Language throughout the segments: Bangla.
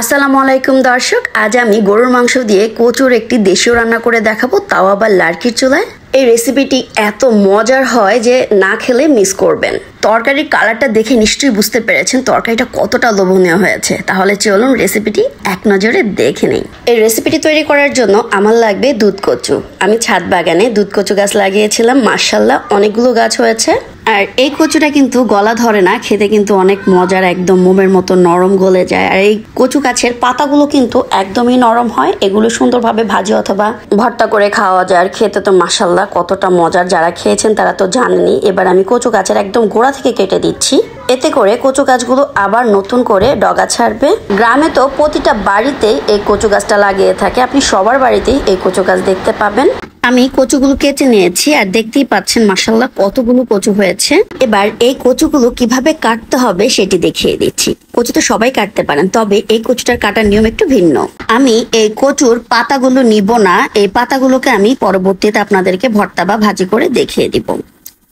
আসসালামু আলাইকুম দর্শক, আজ আমি গরুর মাংস দিয়ে কচুর একটি দেশীয় রান্না করে দেখাবো, তাও আবার লার্কির চুলায়। এই রেসিপিটি এত মজার হয় যে না খেলে মিস করবেন। তরকারির কালারটা দেখে নিশ্চয়ই বুঝতে পেরেছেন তরকারিটা কতটা লোভনীয় হয়েছে। তাহলে চলুন রেসিপিটি এক নজরে দেখে নেই। এই রেসিপিটি তৈরি করার জন্য আমার লাগবে দুধ কচু। আমি ছাদ বাগানে দুধ কচু গাছ লাগিয়েছিলাম, মাশাআল্লাহ অনেকগুলো গাছ হয়েছে। আর এই কচুটা কিন্তু গলা ধরে না, খেতে কিন্তু অনেক মজার, একদম মোমের মতো নরম গলে যায়। আর এই কচু গাছের পাতাগুলো কিন্তু একদমই নরম হয়, এগুলো সুন্দরভাবে ভাজি অথবা ভর্তা করে খাওয়া যায়। আর খেতে তো মাশাআল্লাহ কতটা মজার, যারা খেয়েছেন তারা তো জানেনই। এবার আমি কচু গাছের একদম গোড়া থেকে কেটে দিচ্ছি, এতে করে কচু গাছগুলো আবার নতুন করে ডগা ছাড়বে। গ্রামে তো প্রতিটা বাড়িতেই এই কচু গাছটা লাগিয়ে থাকে, আপনি সবার বাড়িতেই এই কচু গাছ দেখতে পাবেন। আমি কচুগুলো কেটে নিয়েছি আর দেখতেই পাচ্ছেন মাশাআল্লাহ কতগুলো কচু হয়েছে। এবার এই কচুগুলো কিভাবে কাটতে হবে সেটি দেখিয়ে দিচ্ছি। কচু তো সবাই কাটতে পারেন, তবে এই কচুটার কাটার নিয়ম একটু ভিন্ন। আমি এই কচুর পাতাগুলো নিব না, এই পাতাগুলোকে আমি পরবর্তীতে আপনাদেরকে ভর্তা বা ভাজি করে দেখিয়ে দিব।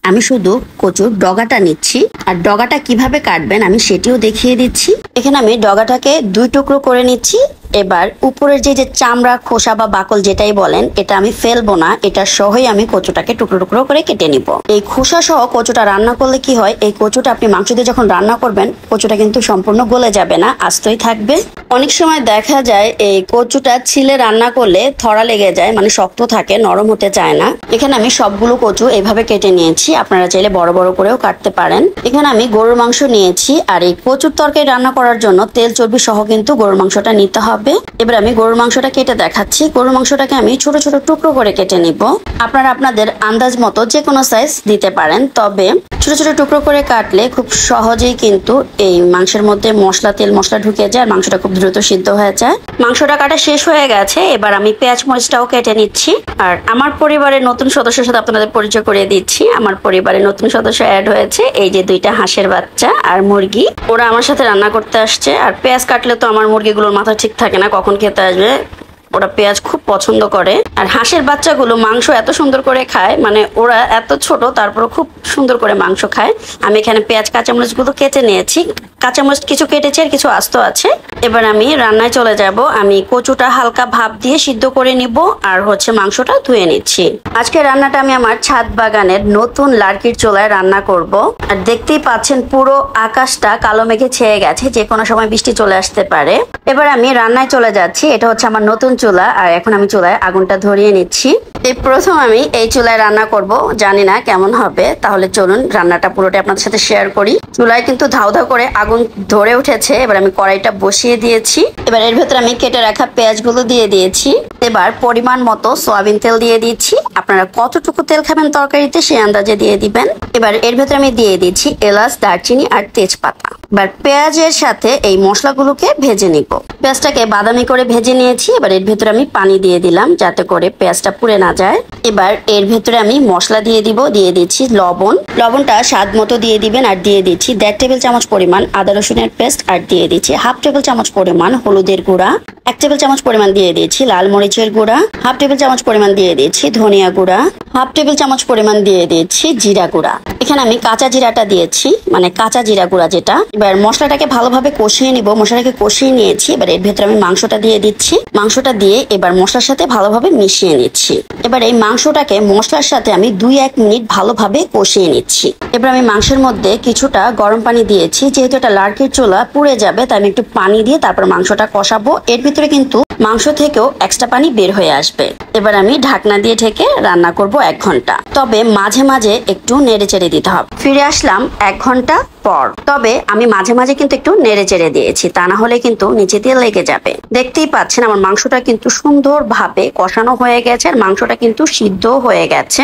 আমি শুধু কচুর ডগাটা নিচ্ছি, আর ডগাটা কিভাবে কাটবেন আমি সেটিও দেখিয়ে দিচ্ছি। এখানে আমি ডগাটাকে দুই টুকরো করে নিচ্ছি। এবার উপরের যে চামড়া, খোসা বা বাকল যেটাই বলেন, এটা আমি ফেলবো না, এটা সহই আমি কচুটাকে টুকরো টুকরো করে কেটে নিব। এই খোসা সহ কচুটা রান্না করলে কি হয়, এই কচুটা আপনি মাংস দিয়ে যখন রান্না করবেন কচুটা কিন্তু সম্পূর্ণ গলে যাবে না, আস্তই থাকবে। অনেক সময় দেখা যায় এই কচুটা ছিলে রান্না করলে থরা লেগে যায়, মানে শক্ত থাকে, নরম হতে চায় না। এখানে আমি সবগুলো কচু এইভাবে কেটে নিয়েছি, আপনারা চাইলে বড় বড় করেও কাটতে পারেন। এখানে আমি গরুর মাংস নিয়েছি, আর এই কচুর তরকারি রান্না করার জন্য তেল চর্বি সহ কিন্তু গরুর মাংসটা নিতে হবে। এবার আমি গরুর মাংসটা কেটে দেখাচ্ছি। গরুর মাংসটাকে আমি ছোট ছোট টুকরো করে কেটে নিব। আপনারা আপনাদের আন্দাজ মতো যে কোনো সাইজ দিতে পারেন, তবে ছোট ছোট টুকরো করে কাটলে খুব সহজেই কিন্তু এই মাংসের মধ্যে তেল মশলা ঢুকে যায়, আর মাংসটা খুব দ্রুত সিদ্ধ হয়ে যায়। মাংসটা কাটা শেষ হয়ে গেছে, এবার আমি পেঁয়াজ মরিচটাও কেটে নিচ্ছি। আর আমার পরিবারের নতুন সদস্যের সাথে আপনাদের পরিচয় করিয়ে দিচ্ছি। আমার পরিবারের নতুন সদস্য অ্যাড হয়েছে, এই যে দুইটা হাঁসের বাচ্চা আর মুরগি, ওরা আমার সাথে রান্না করতে আসছে। আর পেঁয়াজ কাটলে তো আমার মুরগিগুলোর মাথা ঠিক থাকে না কখন খেতে আসবে, ওরা পেঁয়াজ খুব পছন্দ করে। আর হাঁসের বাচ্চাগুলো মাংস এত সুন্দর করে খায়, মানে ওরা এত ছোট তারপরে খুব সুন্দর করে মাংস খায়। আমি এখানে পেঁয়াজ কাঁচামরিচ গুলো কেটে নিয়েছি, কাঁচামরিচ কিছু কেটেছি আর কিছু আস্ত আছে। এবার আমি রান্নায় চলে যাব। আমি কচুটা হালকা ভাপ দিয়ে সিদ্ধ করে নিব, আর মাংসটা ধুয়ে নিচ্ছি। আজকে রান্নাটা আমি আমার ছাদ বাগানের নতুন লার্কির চুলায় রান্না করব। আর দেখতেই পাচ্ছেন পুরো আকাশটা কালো মেঘে ছেয়ে গেছে, যে কোনো সময় বৃষ্টি চলে আসতে পারে। এবার আমি রান্নায় চলে যাচ্ছি। এটা হচ্ছে আমার নতুন চুলা, আর এখন আমি চুলায় আগুনটা ধরিয়ে নিচ্ছি। এই প্রথম আমি এই চুলায় রান্না করব, জানি না কেমন হবে। তাহলে চলুন রান্নাটা পুরোটা আপনাদের সাথে শেয়ার করি। চুলায় কিন্তু ধাউ ধাউ করে আগুন ধরে উঠেছে। এবার আমি কড়াইটা বসিয়ে দিয়েছি। এবার এর ভেতরে আমি কেটে রাখা পেঁয়াজগুলো দিয়ে দিয়েছি। এবার পরিমাণ মতো সয়াবিন তেল দিয়ে দিচ্ছি। আপনারা কতটুকু তেল খাবেন তরকারিতে সেই আন্দাজে দিয়ে দিবেন। এবার এর ভেতরে আমি দিয়ে দিচ্ছি এলাচ, দারচিনি আর তেজপাতা। এবার পেঁয়াজের সাথে এই মশলাগুলোকে ভেজে নিব। পেঁয়াজটাকে বাদামি করে ভেজে নিয়েছি। এবার এর ভেতরে আমি পানি দিয়ে দিলাম যাতে করে পেঁয়াজটা পুড়ে না যায়। এবার এর ভেতরে আমি মশলা দিয়ে দিব। দিয়ে দিচ্ছি লবণ, লবণটা স্বাদ মতো দিয়ে দিবেন। আর দিয়ে দিচ্ছি 1.5 টেবিল চামচ পরিমাণ আদা রসুনের পেস্ট। আর দিয়ে দিচ্ছি 1/2 টেবিল চামচ পরিমাণ হলুদের গুঁড়া, 1 টেবিল চামচ পরিমাণ দিয়ে দিয়েছি লাল মরিচের গুঁড়া, 1/2 টেবিল চামচ পরিমাণ দিয়ে দিয়েছি ধনিয়া গুঁড়া, 1/2 টেবিল চামচ পরিমাণ দিয়ে দিয়েছি জিরা গুঁড়া। এখানে আমি কাঁচা জিরাটা দিয়েছি, মানে কাঁচা জিরা গুঁড়া যেটা। এবার মশলাটাকে ভালোভাবে কষিয়ে নিব। মশলাটাকে কষিয়ে নিয়েছি। এবার এর ভেতরে আমি মাংসটা দিয়ে দিচ্ছি। মাংসটা দিয়ে এবার মশলার সাথে ভালোভাবে মিশিয়ে নিচ্ছি। এবার এই মাংসটাকে মশলার সাথে আমি 2-1 মিনিট ভালোভাবে কষিয়ে নিচ্ছি। এবার আমি মাংসের মধ্যে কিছুটা গরম পানি দিয়েছি, যেহেতু এটা লার্কির চুলা পুড়ে যাবে তাই আমি একটু পানি দিয়ে তারপর মাংসটা কষাবো। এর ভিতরে কিন্তু মাংস থেকেও এক্সট্রা পানি বের হয়ে আসবে। এবার আমি ঢাকনা দিয়ে ঢেকে রান্না করব 1 ঘন্টা। তবে মাঝে মাঝে একটু নেড়ে চেড়ে দিতে হবে। ফিরে আসলাম 1 ঘন্টা পর। তবে আমি মাঝে মাঝে কিন্তু একটু নেড়ে চেড়ে দিয়েছি, তা না হলে কিন্তু নিচে দিয়ে লেগে যাবে। দেখতেই পাচ্ছেন আমার মাংসটা কিন্তু সুন্দরভাবে কষানো হয়ে গেছে, আর মাংসটা কিন্তু সিদ্ধ হয়ে গেছে,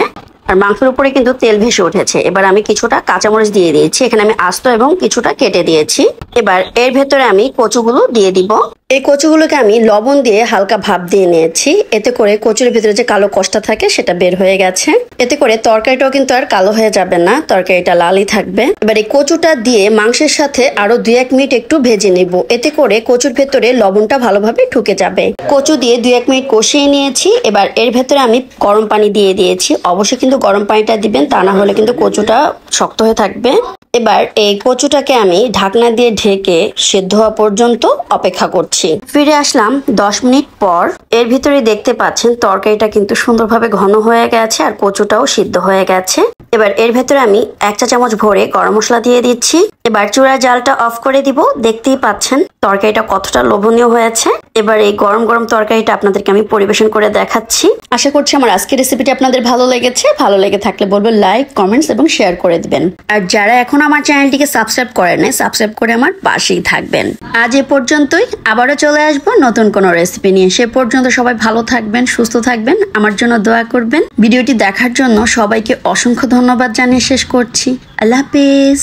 আর মাংসের উপরে কিন্তু তেল ভেসে উঠেছে। এবার আমি কিছুটা কাঁচামরিচ দিয়ে দিয়েছি। এখানে আমি আস্ত এবং কিছুটা কেটে দিয়েছি। এবার এর ভেতরে আমি কচুগুলো দিয়ে দিব। এই কচুগুলোকে আমি লবণ দিয়ে হালকা ভাপ দিয়ে নিয়েছি, এতে করে কচুর ভিতরে যে কালো কষটা থাকে সেটা বের হয়ে গেছে। এতে করে তরকারিটাও কিন্তু আর কালো হয়ে যাবে না, তরকারিটা লালই থাকবে। এবার এই কচুটা দিয়ে মাংসের সাথে আরো 2-1 মিনিট একটু ভেজে নেব, এতে করে কচুর ভেতরে লবণটা ভালোভাবে ঢুকে যাবে। কচু দিয়ে 2-1 মিনিট কষিয়ে নিয়েছি। এবার এর ভেতরে আমি গরম পানি দিয়ে দিয়েছি। অবশ্যই কিন্তু গরম পানিটা দিবেন, তা না হলে কিন্তু কচুটা শক্ত হয়ে থাকবে। এবার এই কচুটাকে আমি ঢাকনা দিয়ে ঢেকে সেদ্ধ হওয়া পর্যন্ত অপেক্ষা করছি। ফিরে আসলাম 10 মিনিট পর। এর ভিতরে দেখতে পাচ্ছেন তরকারিটা কিন্তু সুন্দরভাবে ঘন হয়ে গেছে আর কচুটাও সিদ্ধ হয়ে গেছে। এবার এর ভেতরে আমি 1 চা চামচ ভরে গরম মশলা দিয়ে দিচ্ছি। এবার চুলার জালটা অফ করে দিব। দেখতেই পাচ্ছেন তরকারিটা কতটা লোভনীয় হয়েছে। এবার এই গরম গরম তরকারিটা আপনাদেরকে আমি পরিবেশন করে দেখাচ্ছি। আশা করছি আমার আজকের রেসিপিটি আপনাদের ভালো লেগেছে। ভালো লেগে থাকলে বলবো লাইক, কমেন্টস এবং শেয়ার করে দিবেন। আর যারা এখন আমার চ্যানেলটিকে সাবস্ক্রাইব করেন নাই, সাবস্ক্রাইব করে আমার পাশেই থাকবেন। আজ এ পর্যন্তই, আবারও চলে আসবো নতুন কোনো রেসিপি নিয়ে। সে পর্যন্ত সবাই ভালো থাকবেন, সুস্থ থাকবেন, আমার জন্য দোয়া করবেন। ভিডিওটি দেখার জন্য সবাইকে অসংখ্য ধন্যবাদ জানিয়ে শেষ করছি। আল্লাহ হাফেজ।